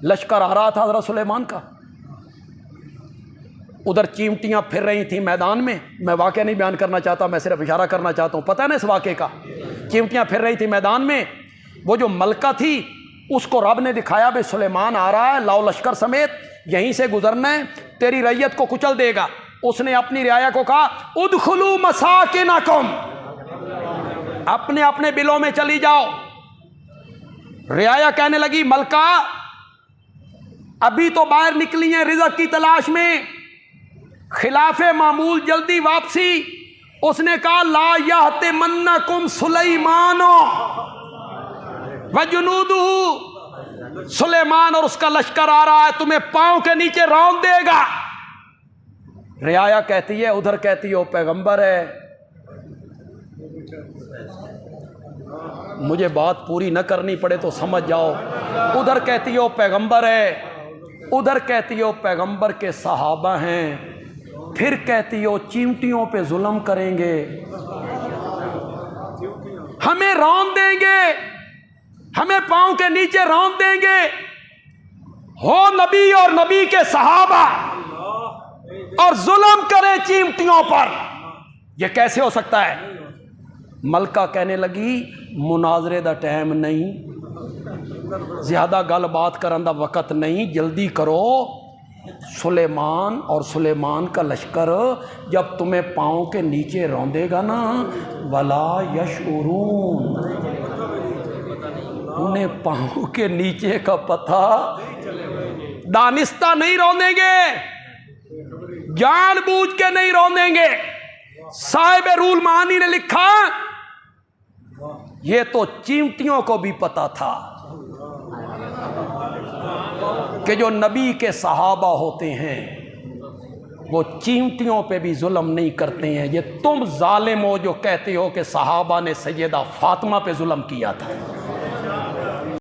लश्कर आ रहा था हज़रत सुलेमान का, उधर चींटियां फिर रही थी मैदान में। मैं वाक़या नहीं बयान करना चाहता, मैं सिर्फ इशारा करना चाहता हूँ, पता है ना इस वाक़े का। चींटियां फिर रही थी मैदान में, वो जो मलका थी उसको रब ने दिखाया भाई सुलेमान आ रहा है लाओ लश्कर समेत, यहीं से गुजरना है, तेरी रैयत को कुचल देगा। उसने अपनी रियाया को कहा उदखुलू मसाकिनकुम, अपने अपने बिलों में चली जाओ। रियाया कहने लगी मलका अभी तो बाहर निकली है रिज़्क़ की तलाश में, खिलाफे मामूल जल्दी वापसी। उसने कहा ला यहतिमन्नकुम सुलैमानो व जुनूदुहु, सुलेमान और उसका लश्कर आ रहा है, तुम्हें पांव के नीचे रौंद देगा। रियाया कहती है, उधर कहती हो पैगंबर है, मुझे बात पूरी न करनी पड़े तो समझ जाओ। उधर कहती हो पैगंबर है, उधर कहती हो पैगंबर के सहाबा हैं, फिर कहती हो चींटियों पे जुल्म करेंगे, हमें रौंद देंगे, हमें पांव के नीचे रौंद देंगे। हो नबी और नबी के सहाबा और जुल्म करे चींटियों पर, यह कैसे हो सकता है? मलका कहने लगी मुनाजरे दा टाइम नहीं, ज्यादा गल बात करन दा वक़्त नहीं, जल्दी करो। सुलेमान और सुलेमान का लश्कर जब तुम्हें पाँव के नीचे रौंदेगा ना, वला यशउरून, उन्हें पाँव के नीचे का पता, दानिस्ता नहीं रौंदेंगे, जानबूझ के नहीं रौंदेंगे। साहिब रूल मानी ने लिखा ये तो चींटियों को भी पता था कि जो नबी के सहाबा होते हैं वो चींटियों पे भी जुल्म नहीं करते हैं। ये तुम जालिम हो जो कहते हो कि सहाबा ने सैयदा फातिमा पे जुल्म किया था।